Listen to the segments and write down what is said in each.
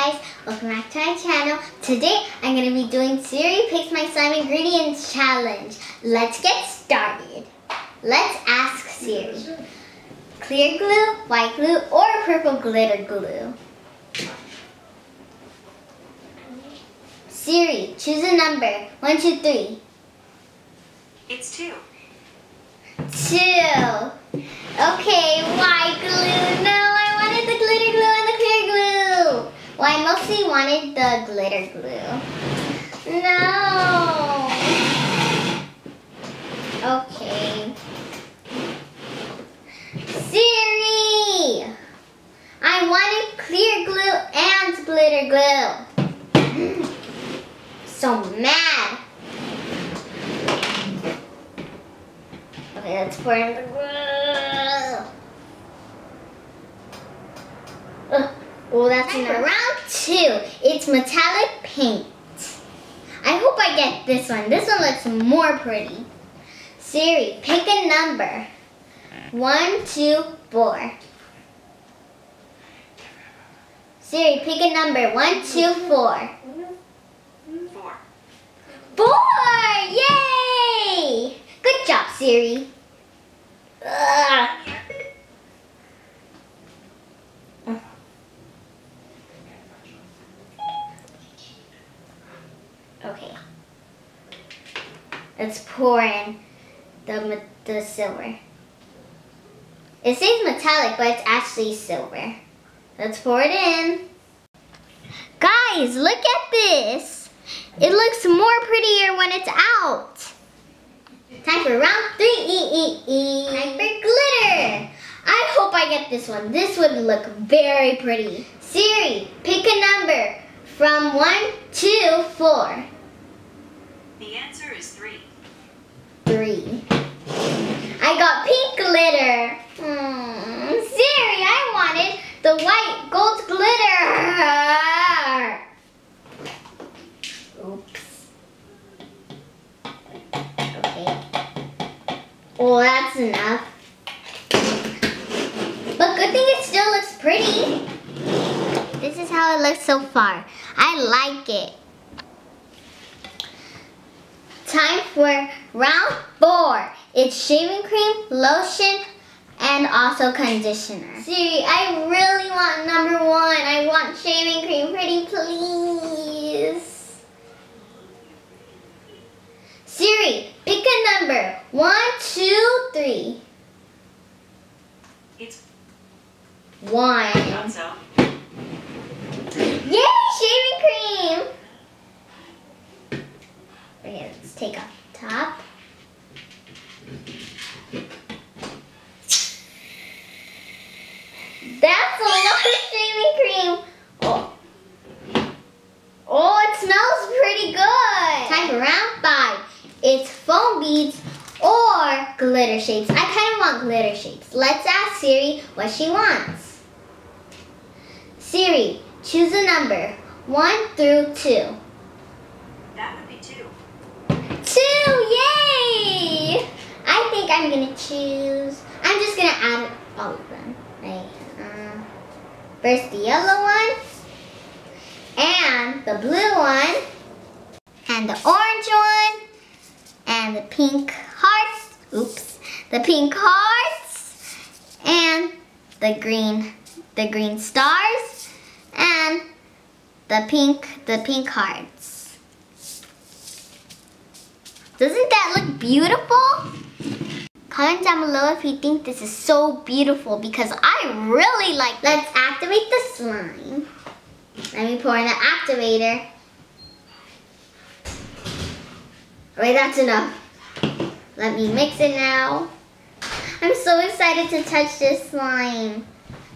guys, welcome back to my channel. Today I'm going to be doing Siri Picks My Slime Ingredients Challenge. Let's get started. Let's ask Siri. Clear glue, white glue, or purple glitter glue? Siri, choose a number. 1, 2, 3. It's 2. 2. Okay, white glue. No, I wanted the glitter glue and the clear glue. Well, I mostly wanted the glitter glue. No. Okay. Siri! I wanted clear glue and glitter glue. So mad. Okay, let's pour in the glue. Oh, that's in round 2. It's metallic paint. I hope I get this one. This one looks more pretty. Siri, pick a number. 1, 2, 4. Siri, pick a number. 1, 2, 4. 4. 4! Yay! Good job, Siri. Ugh. Okay. Let's pour in the silver. It says metallic, but it's actually silver. Let's pour it in. Guys, look at this. It looks more prettier when it's out. Time for round 3. Time for glitter. I hope I get this one. This would look very pretty. Siri, pick a number from 1 to 4. The answer is 3. 3. I got pink glitter. Siri, I wanted the white gold glitter. Oops. Okay. Oh, that's enough. But good thing it still looks pretty. This is how it looks so far. I like it. Time for round 4. It's shaving cream, lotion, and also conditioner. Siri, I really want number 1. I want shaving cream, pretty please. Siri, pick a number. 1, 2, 3. It's 1. I thought so. Yay, shaving cream! Okay, let's take off the top. That's a lot of shaving cream. Oh, it smells pretty good. Time for round 5. It's foam beads or glitter shapes. I kind of want glitter shapes. Let's ask Siri what she wants. Siri, choose a number. 1 through 2. That would be 2. 2, yay! I think I'm gonna choose. I'm just gonna add all of them. Right. First the yellow one, and the blue one, and the orange one, and the pink hearts. Oops, the pink hearts, and the green stars, and the pink hearts. Doesn't that look beautiful? Comment down below if you think this is so beautiful because I really like it. Let's activate the slime. Let me pour in the activator. Wait, that's enough. Let me mix it now. I'm so excited to touch this slime.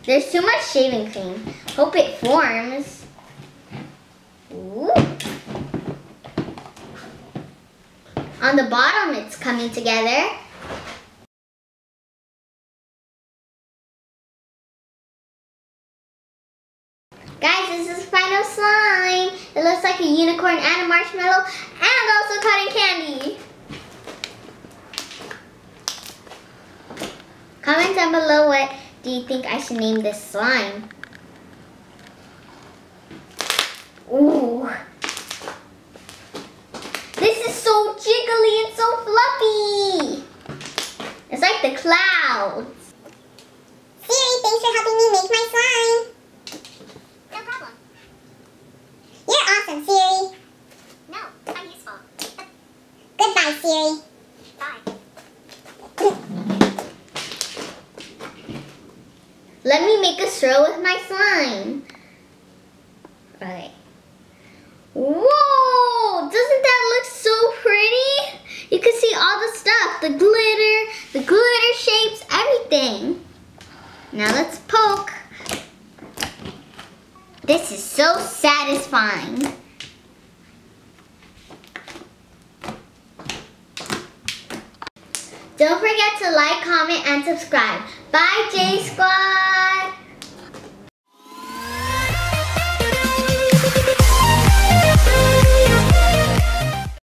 There's too much shaving cream. Hope it forms. Ooh. On the bottom, it's coming together. Guys, this is final slime. It looks like a unicorn and a marshmallow and also cotton candy. Comment down below what do you think I should name this slime. Ooh. This is so jiggly and so fluffy. It's like the clouds. Siri, thanks for helping me make my slime. No problem. You're awesome, Siri. No, I'm useful. Goodbye, Siri. Bye. Let me make a straw with my slime. Okay. Whoa! Doesn't that look so pretty? You can see all the stuff, the glitter shapes, everything. Now let's poke. This is so satisfying. Don't forget to like, comment, and subscribe. Bye, J Squad!